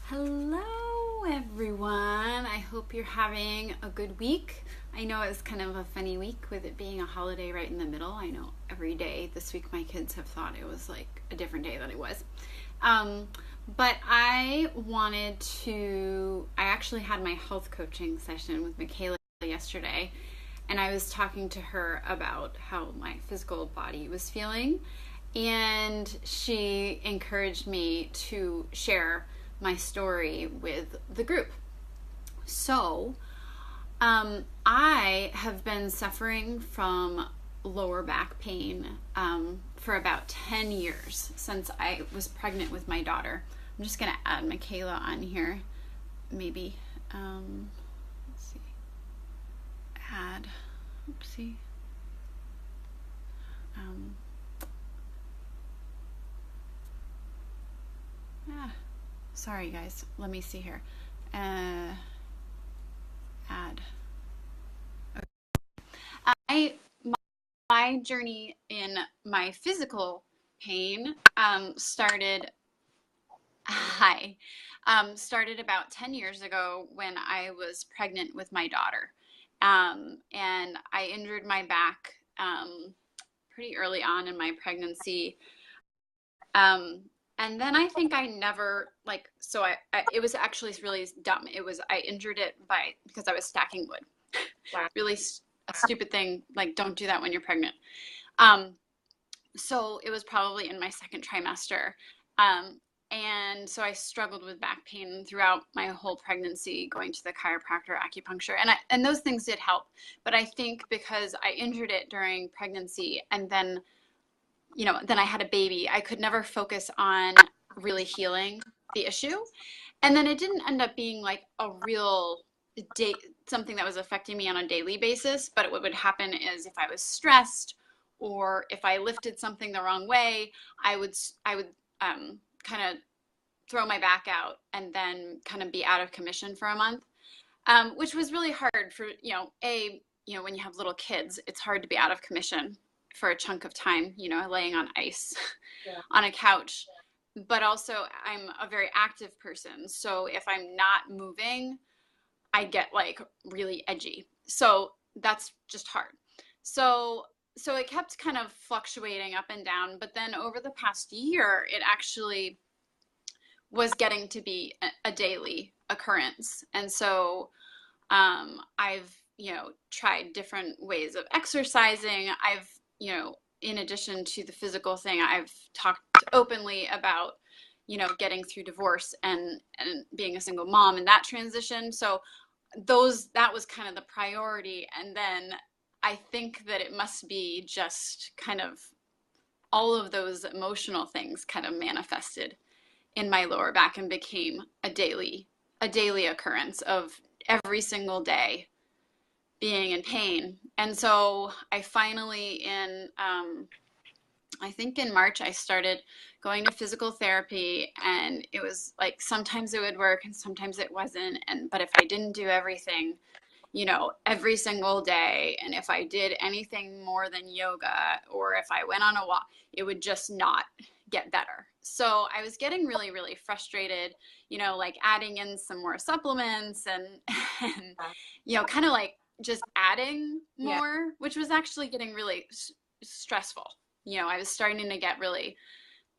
Hello, everyone. I hope you're having a good week. I know it's kind of a funny week with it being a holiday right in the middle. I know every day this week my kids have thought it was like a different day than it was. But I actually had my health coaching session with Michaela yesterday, and I was talking to her about how my physical body was feeling, and she encouraged me to share my story with the group. So, I have been suffering from lower back pain for about 10 years since I was pregnant with my daughter. I'm just going to add Michaela on here. Maybe, let's see, add, oopsie. Sorry guys, let me see here. Add. Okay. My journey in my physical pain started about 10 years ago when I was pregnant with my daughter. And I injured my back pretty early on in my pregnancy. And then I think I never, it was actually really dumb. I injured it because I was stacking wood. Wow. Really a stupid thing. Like, don't do that when you're pregnant. So it was probably in my second trimester. And so I struggled with back pain throughout my whole pregnancy, going to the chiropractor, acupuncture, and those things did help. But I think because I injured it during pregnancy and then I had a baby, I could never focus on really healing the issue. And then it didn't end up being like a real something that was affecting me on a daily basis. But what would happen is if I was stressed or if I lifted something the wrong way, I would kind of throw my back out and then kind of be out of commission for a month, which was really hard for, when you have little kids, it's hard to be out of commission for a chunk of time, laying on ice on a couch. But also I'm a very active person. So if I'm not moving, I get like really edgy. So that's just hard. So it kept kind of fluctuating up and down. But then over the past year, it actually was getting to be a daily occurrence. And so I've, tried different ways of exercising. I've, in addition to the physical thing, I've talked openly about, getting through divorce and being a single mom and that transition. So that was kind of the priority. And then I think that it must be just kind of all of those emotional things kind of manifested in my lower back and became a daily occurrence of every single day being in pain. And so I finally I think in March, I started going to physical therapy, and it was like, sometimes it would work and sometimes it wasn't. But if I didn't do everything, every single day, and if I did anything more than yoga, or if I went on a walk, it would just not get better. So I was getting really, really frustrated, like adding in some more supplements and kind of like just adding more, which was actually getting really stressful. I was starting to get really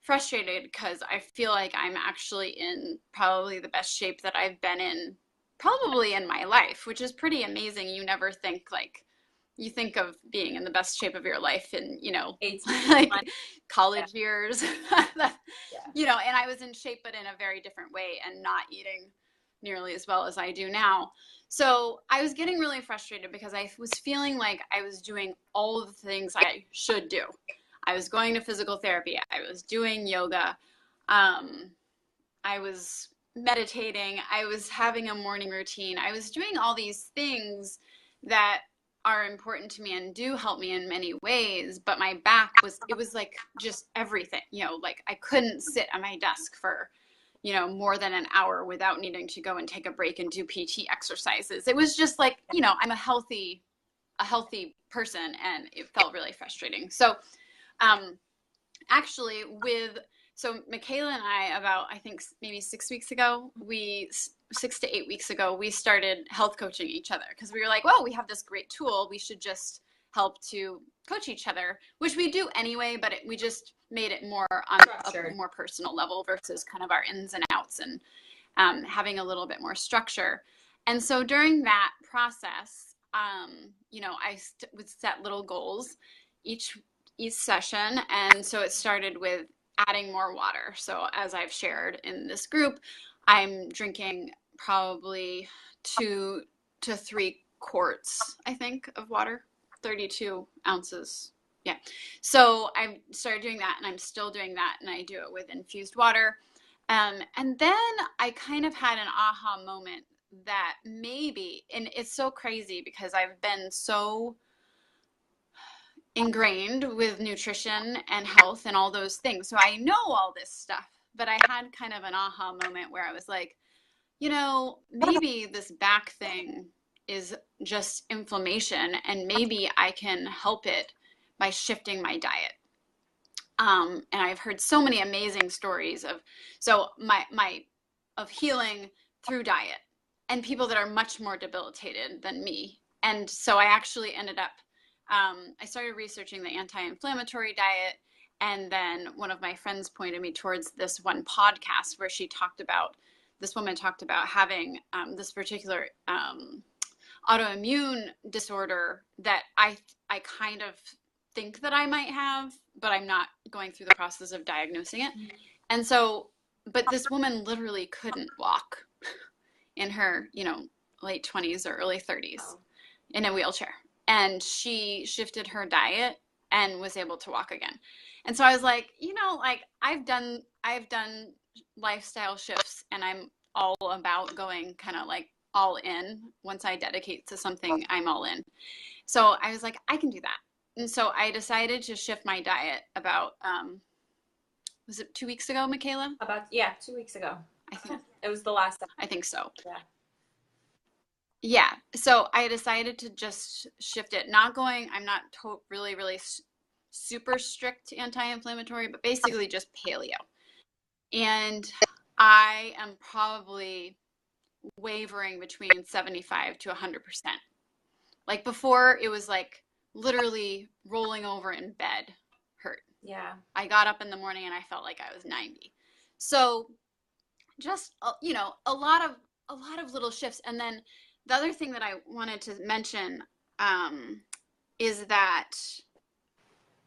frustrated because I feel like I'm actually in probably the best shape that I've been in probably in my life, which is pretty amazing. You never think you think of being in the best shape of your life in, like college years, and I was in shape, but in a very different way and not eating nearly as well as I do now. So I was getting really frustrated because I was feeling like I was doing all of the things I should do. I was going to physical therapy. I was doing yoga. I was meditating. I was having a morning routine. I was doing all these things that are important to me and do help me in many ways. But my back was like just everything, like I couldn't sit at my desk for, more than an hour without needing to go and take a break and do PT exercises. It was just like, I'm a healthy person, and it felt really frustrating. So actually with So Michaela and I, about, I think maybe 6 weeks ago, 6 to 8 weeks ago, we started health coaching each other because we were like, well, we have this great tool. We should just help to coach each other, which we do anyway, but we just made it more on a more personal level versus kind of our ins and outs, and having a little bit more structure. And so during that process, you know, I would set little goals each session. And so it started with adding more water. So as I've shared in this group, I'm drinking probably 2 to 3 quarts, I think, of water, 32 ounces. Yeah. So I started doing that, and I'm still doing that, and I do it with infused water. And then I kind of had an aha moment that maybe, and it's so crazy because I've been so ingrained with nutrition and health and all those things. So I know all this stuff, but I had kind of an aha moment where I was like, you know, maybe this back thing is just inflammation, and maybe I can help it by shifting my diet. And I've heard so many amazing stories of healing through diet, and people that are much more debilitated than me. And so I actually ended up, I started researching the anti-inflammatory diet, and then one of my friends pointed me towards this one podcast where this woman talked about having this particular autoimmune disorder that I kind of think that I might have, but I'm not going through the process of diagnosing it. And so, but this woman literally couldn't walk in her, you know, late 20s or early 30s in a wheelchair. And she shifted her diet and was able to walk again. And so I was like, you know, like I've done lifestyle shifts, and I'm all about going kind of like all in. Once I dedicate to something, I'm all in. So I was like, I can do that. And so I decided to shift my diet about, was it 2 weeks ago, Michaela? 2 weeks ago. I think it was the last time. I think so. Yeah. Yeah. So I decided to just shift it. I'm not really super strict anti-inflammatory, but basically just paleo. And I am probably wavering between 75 to 100%. Like before, it was like literally rolling over in bed hurt. Yeah. I got up in the morning and I felt like I was 90. So just, you know, a lot of little shifts. And then the other thing that I wanted to mention is that,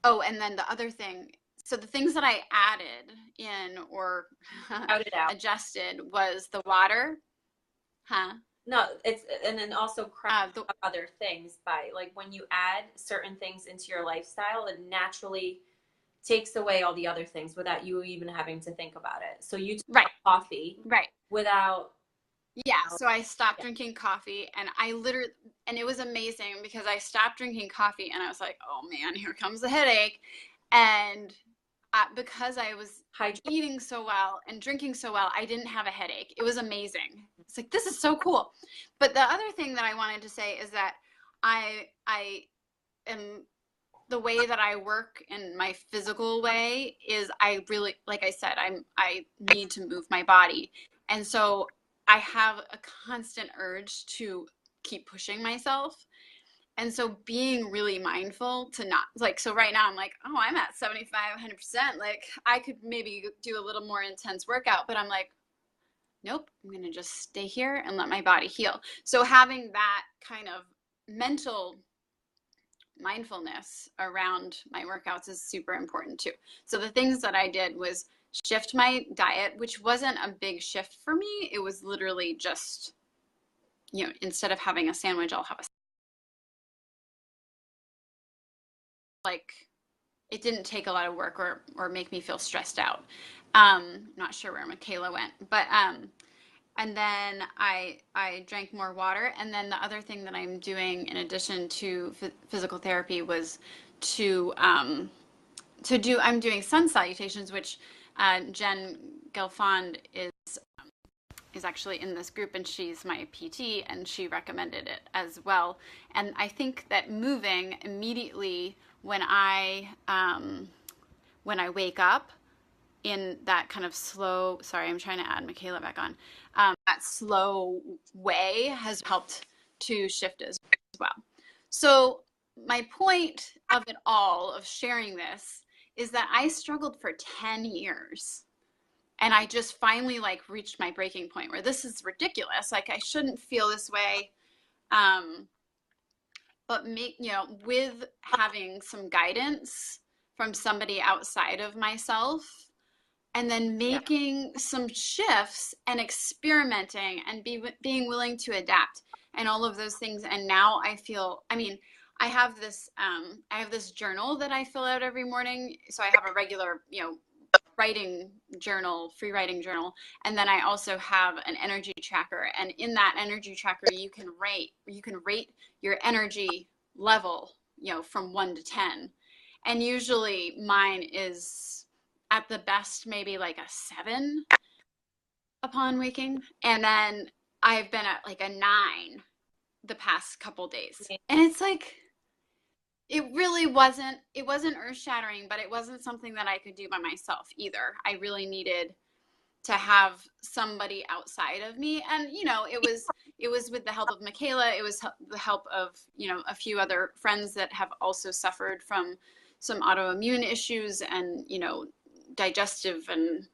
and then the other thing, so the things that I added in or adjusted was the water. Huh? No, and then also other things by, like, when you add certain things into your lifestyle, it naturally takes away all the other things without you even having to think about it. So you took coffee without. Yeah. So I stopped drinking coffee, and and it was amazing because I stopped drinking coffee and I was like, oh man, here comes the headache. And because I was eating so well and drinking so well, I didn't have a headache. It was amazing. It's like, this is so cool. But the other thing that I wanted to say is that I am, the way that I work in my physical way is I really, like I said, I need to move my body. And so I have a constant urge to keep pushing myself. And so being really mindful to not, like, so right now I'm like, oh, I'm at 75, 100%. Like I could maybe do a little more intense workout, but I'm like, nope, I'm going to just stay here and let my body heal. So having that kind of mental mindfulness around my workouts is super important too. So the things that I did was shift my diet, which wasn't a big shift for me. It was literally just, you know, instead of having a sandwich, I'll have a, like, it didn't take a lot of work or make me feel stressed out. Not sure where Michaela went, but and then I drank more water. And then the other thing that I'm doing in addition to physical therapy was I'm doing sun salutations, which Jen Gelfond is actually in this group, and she's my PT, and she recommended it as well. And I think that moving immediately when I wake up, in that kind of slow, sorry, I'm trying to add Michaela back on, that slow way has helped to shift as well. So my point of it all, of sharing this, is that I struggled for 10 years. And I just finally like reached my breaking point where this is ridiculous. Like I shouldn't feel this way. But with having some guidance from somebody outside of myself, and then making some shifts and experimenting and being willing to adapt and all of those things. And now I feel, I mean, I have this journal that I fill out every morning. So I have a regular, writing journal, free writing journal. And then I also have an energy tracker. And in that energy tracker, you can rate your energy level, from 1 to 10. And usually mine is at the best, maybe like a 7 upon waking. And then I've been at like a 9 the past couple days. And it's like, it wasn't earth shattering, but it wasn't something that I could do by myself either. I really needed to have somebody outside of me. And, it was with the help of Michaela. It was the help of, a few other friends that have also suffered from some autoimmune issues and, digestive and,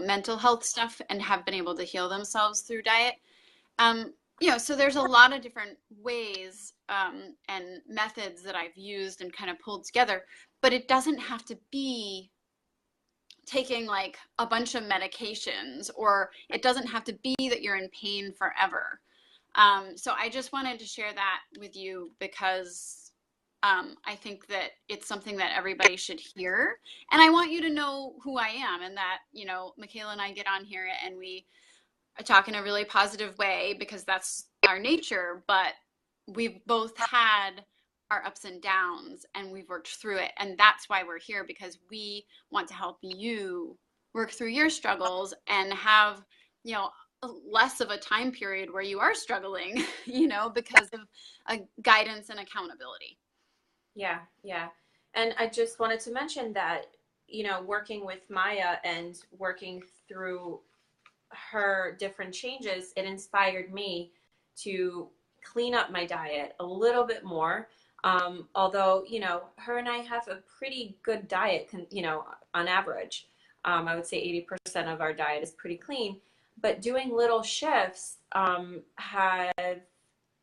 mental health stuff, and have been able to heal themselves through diet. So there's a lot of different ways and methods that I've used and kind of pulled together, but it doesn't have to be taking like a bunch of medications, or it doesn't have to be that you're in pain forever. So I just wanted to share that with you because I think that it's something that everybody should hear. And I want you to know who I am, and that, Michaela and I get on here and we talk in a really positive way because that's our nature, but we've both had our ups and downs and we've worked through it. And that's why we're here, because we want to help you work through your struggles and have, less of a time period where you are struggling, because of guidance and accountability. Yeah. And I just wanted to mention that, working with Maia and working through her different changes, it inspired me to clean up my diet a little bit more. Although, her and I have a pretty good diet, on average. I would say 80% of our diet is pretty clean, but doing little shifts have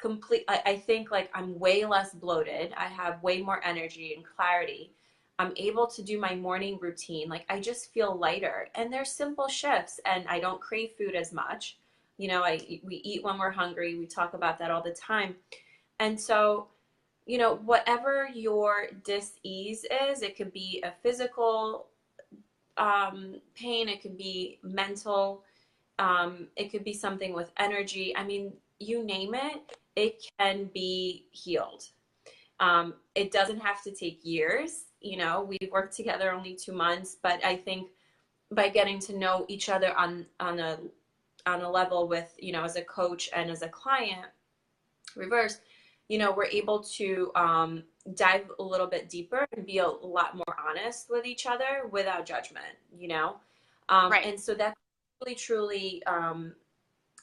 I think like I'm way less bloated. I have way more energy and clarity. I'm able to do my morning routine. Like I just feel lighter, and they're simple shifts, and I don't crave food as much. We eat when we're hungry. We talk about that all the time. And so, whatever your dis-ease is, it could be a physical pain, it could be mental, it could be something with energy. I mean, you name it, it can be healed. It doesn't have to take years. We've worked together only 2 months, but I think by getting to know each other on a level with, as a coach and as a client, reverse, we're able to dive a little bit deeper and be a lot more honest with each other without judgment, Right. And so that's really, truly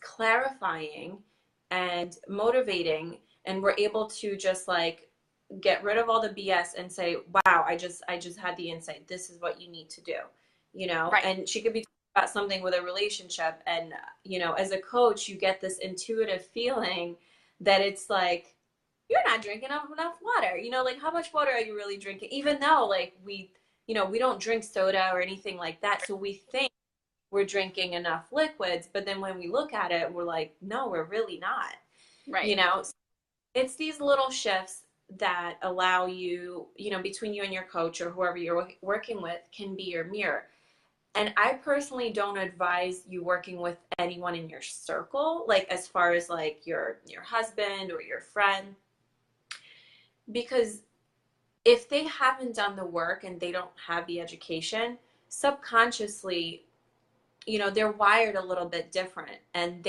clarifying and motivating. And we're able to just like get rid of all the BS and say, wow, I just had the insight. This is what you need to do, Right. And she could be talking about something with a relationship. And, as a coach, you get this intuitive feeling that it's like, you're not drinking enough water. Like how much water are you really drinking? Even though like we don't drink soda or anything like that. So we think we're drinking enough liquids, but then when we look at it, we're like, no, we're really not. Right. It's these little shifts that allow you, between you and your coach or whoever you're working with can be your mirror. And I personally don't advise you working with anyone in your circle, like as far as like your husband or your friend, because if they haven't done the work and they don't have the education, subconsciously, they're wired a little bit different, and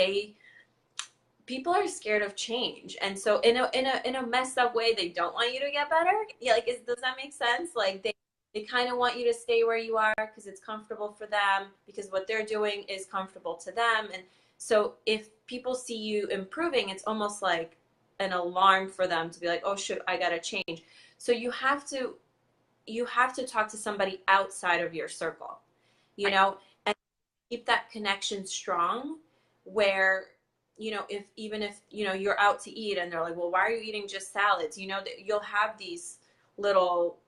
people are scared of change. And so in a messed up way, they don't want you to get better. Yeah, like does that make sense? Like They kind of want you to stay where you are because it's comfortable for them, because what they're doing is comfortable to them. And so if people see you improving, it's almost like an alarm for them to be like, oh shoot, I gotta change. So you have to talk to somebody outside of your circle, you Right. know, and keep that connection strong where, you know, if even if, you know, you're out to eat and they're like, well, why are you eating just salads? You know, that you'll have these little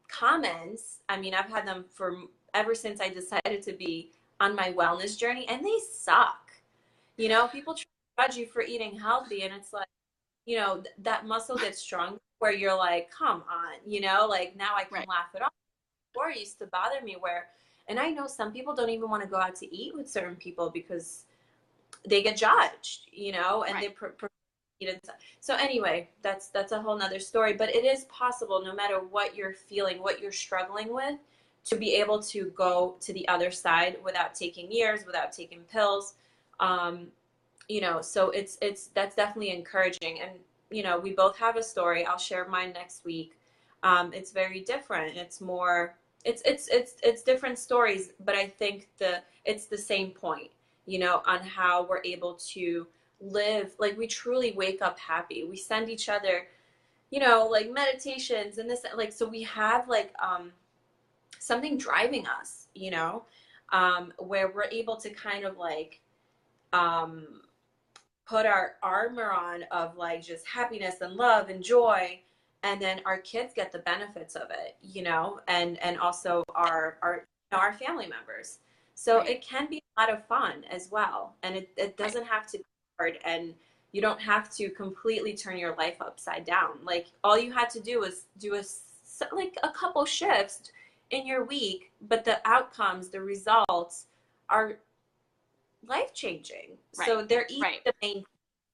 comments. I mean, I've had them for ever since I decided to be on my wellness journey, and they suck. You know, people try to judge you for eating healthy, and it's like, you know, that muscle gets strong where you're like, come on, you know, like now I can Right. laugh it off. Before it used to bother me where, and I know some people don't even want to go out to eat with certain people because they get judged, you know, and Right. they so anyway, that's a whole nother story. But it is possible, no matter what you're feeling, what you're struggling with, to be able to go to the other side without taking years, without taking pills. Um, you know, so it's that's definitely encouraging. And you know, we both have a story. I'll share mine next week. It's very different. It's more. It's different stories, but I think it's the same point, you know, on how we're able to live like we truly wake up happy. We send each other, you know, like meditations and this, like, so we have like something driving us, you know, where we're able to kind of like um put our armor on of like just happiness and love and joy, and then our kids get the benefits of it, you know, and also our you know, our family members. So Right. it can be a lot of fun as well, and it Right. doesn't have to be hard, and you don't have to completely turn your life upside down. Like all you had to do was do like a couple shifts in your week, but the outcomes, the results are life changing. Right. So they're easy Right. to maintain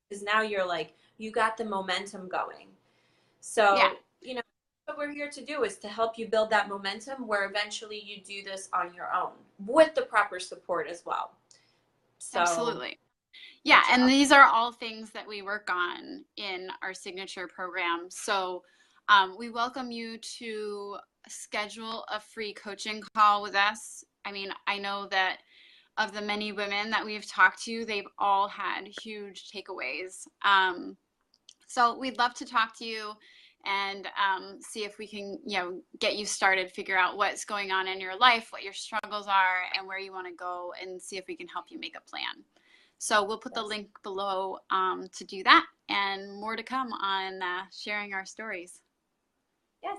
because now you're like, you got the momentum going. Yeah. So, you know, what we're here to do is to help you build that momentum where eventually you do this on your own with the proper support as well. So, Absolutely. Yeah, good and job. these are all things that we work on in our signature program. So we welcome you to schedule a free coaching call with us. I mean, I know that of the many women that we've talked to, they've all had huge takeaways. So we'd love to talk to you and see if we can, you know, get you started, figure out what's going on in your life, what your struggles are, and where you want to go, and see if we can help you make a plan. So we'll put the Yes. link below to do that, and more to come on sharing our stories. Yes.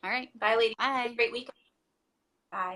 All right. Bye, ladies. Have a Bye. great week. Bye.